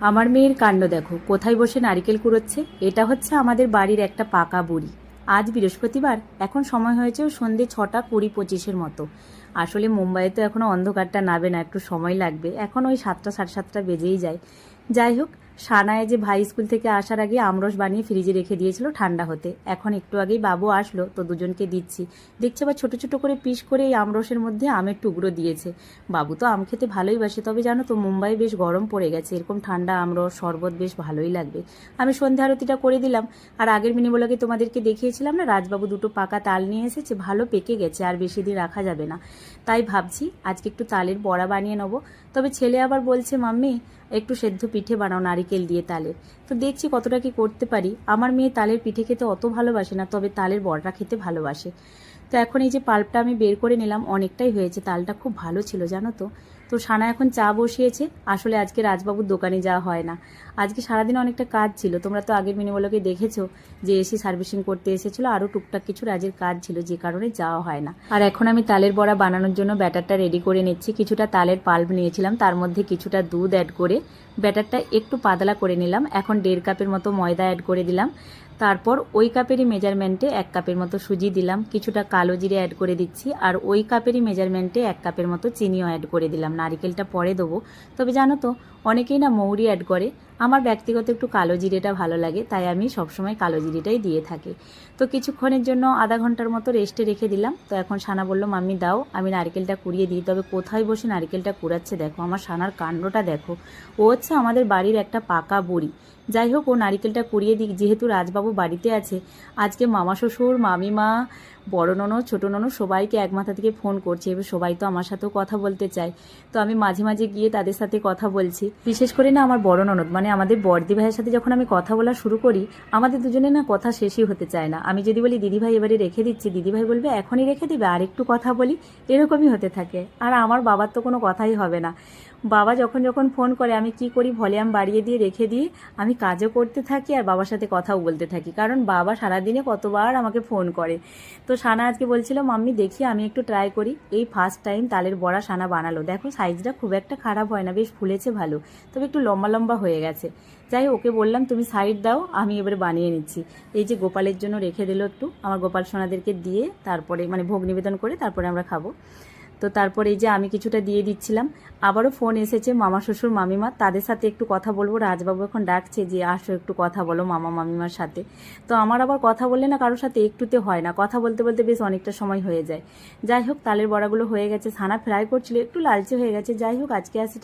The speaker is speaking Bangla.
আমার মেয়ের কাণ্ড দেখো, কোথায় বসে নারকেল কুড়োচ্ছে। এটা হচ্ছে আমাদের বাড়ির একটা পাকা বুড়ি। আজ বৃহস্পতিবার, এখন সময় হয়েছে সন্ধে 6:20-25 মতো। আসলে মুম্বাইয়ে তো এখনো অন্ধকারটা নাবে না, একটু সময় লাগবে। এখন ওই 7টা 7:30 বেজেই যায়। যাই হোক, সানায় যে ভাই স্কুল থেকে আসার আগে আমরস বানিয়ে ফ্রিজে রেখে দিয়েছিল ঠান্ডা হতে। এখন একটু আগেই বাবু আসলো, তো দুজনকে দিচ্ছি। দেখছি আবার ছোট ছোট করে পিস করে এই আমরসের মধ্যে আমের টুকরো দিয়েছে। বাবু তো আম খেতে ভালোই বাসে, তবে জানো তো মুম্বাই বেশ গরম পড়ে গেছে, এরকম ঠান্ডা আমরস শরবত বেশ ভালোই লাগবে। আমি সন্ধ্যা আরতিটা করে দিলাম। আর আগের মিনি ব্লগে তোমাদেরকে দেখিয়েছিলাম না, রাজবাবু দুটো পাকা তাল নিয়ে এসেছে, ভালো পেকে গেছে, আর বেশি দিন রাখা যাবে না। তাই ভাবছি আজকে একটু তালের বড়া বানিয়ে নেবো। তবে ছেলে আবার বলছে, মাম্মি একটু সেদ্ধ পিঠে বানাও নারিকেল দিয়ে তালের। তো দেখছি কতটা কি করতে পারি। আমার মেয়ে তালের পিঠে খেতে অত ভালোবাসে না, তবে তালের বড়া খেতে ভালোবাসে। তো এখন এই যে পাল্পটা আমি বের করে নিলাম, অনেকটাই হয়েছে, তালটা খুব ভালো ছিল জানো তো। তো সানা এখন চা বসিয়েছে। আসলে আজকে রাজবাবুর দোকানে যাওয়া হয় না, আজকে সারাদিন অনেকটা কাজ ছিল। তোমরা তো আগের মিনিগুলোকে দেখেছো যে এসি সার্ভিসিং করতে এসেছিলো, আরও টুকটাক কিছু রাজের কাজ ছিল, যে কারণে যাওয়া হয় না। আর এখন আমি তালের বড়া বানানোর জন্য ব্যাটারটা রেডি করে নিচ্ছি। কিছুটা তালের পাল্প নিয়েছিলাম, তার মধ্যে কিছুটা দুধ অ্যাড করে ব্যাটারটা একটু পাতলা করে নিলাম। এখন 1.5 কাপের মতো ময়দা অ্যাড করে দিলাম। তারপর ওই কাপেরই মেজারমেন্টে 1 কাপের মতো সুজি দিলাম, কিছুটা কালো জিরে অ্যাড করে দিচ্ছি। আর ওই কাপেরই মেজারমেন্টে 1 কাপের মতো চিনিও অ্যাড করে দিলাম। নারিকেলটা পরে দেবো। তবে জানো তো, অনেকেই না মৌরি অ্যাড করে, আমার ব্যক্তিগত একটু কালো জিরেটা ভালো লাগে, তাই আমি সবসময় কালো জিরেটাই দিয়ে থাকি। তো কিছুক্ষণের জন্য আধা ঘন্টার মতো রেস্টে রেখে দিলাম। তো এখন সানা বলল, মাম্মি দাও আমি নারকেলটা কুড়িয়ে দিই। তবে কোথায় বসে নারকেলটা কুড়াচ্ছে দেখো, আমার সানার কাণ্ডটা দেখো। ও হচ্ছে আমাদের বাড়ির একটা পাকা বুড়ি। যাই হোক, ও নারিকেলটা কুড়িয়ে দিক, যেহেতু রাজবাবু বাড়িতে আছে। আজকে মামা শ্বশুর, মামিমা, বড় ননদ, ছোটো ননদ সবাইকে এক মাথা থেকে ফোন করছে। এবার সবাই তো আমার সাথেও কথা বলতে চায়, তো আমি মাঝে মাঝে গিয়ে তাদের সাথে কথা বলছি। বিশেষ করে না আমার বড় ননদ, মানে আমাদের বড়দি ভাইয়ের সাথে যখন আমি কথা বলা শুরু করি, আমাদের দুজনে না কথা শেষই হতে চায় না। আমি যদি বলি দিদিভাই এবারে রেখে দিচ্ছি, দিদিভাই বলবে এখনই রেখে দিবে, আর একটু কথা বলি, এরকমই হতে থাকে। আর আমার বাবার তো কোনো কথাই হবে না। বাবা যখন যখন ফোন করে, আমি কি করি, ভলিউম বাড়িয়ে দিয়ে রেখে দিয়ে আমি কাজও করতে থাকি আর বাবার সাথে কথাও বলতে থাকি, কারণ বাবা সারাদিনে কতবার আমাকে ফোন করে। তো সানা আজকে বলছিল, মাম্মি দেখি আমি একটু ট্রাই করি। এই ফার্স্ট টাইম তালের বড়া সানা বানালো। দেখো সাইজটা খুব একটা খারাপ হয় না, বেশ ফুলেছে ভালো, তবে একটু লম্বা লম্বা হয়ে গেছে। যাই ওকে বললাম তুমি সাইড দাও, আমি এবারে বানিয়ে নিচ্ছি। এই যে গোপালের জন্য রেখে দিল একটু, আমার গোপাল সোনাদেরকে দিয়ে তারপরে মানে ভোগ নিবেদন করে তারপরে আমরা খাবো। তো তারপরে এই যে আমি কিছুটা দিয়ে দিচ্ছিলাম। আবারও ফোন এসেছে মামা শ্বশুর মামিমা, তাদের সাথে একটু কথা বলবো। রাজবাবু এখন ডাকছে যে আসো একটু কথা বলো মামা মামিমার সাথে। তো আমার আবার কথা বললে না কারোর সাথে একটুতে হয় না, কথা বলতে বলতে বেশ অনেকটা সময় হয়ে যায়। যাই হোক, তালের বড়াগুলো হয়ে গেছে, ছানা ফ্রাই করছিল, একটু লালচে হয়ে গেছে। যাই হোক, আজকে আসি।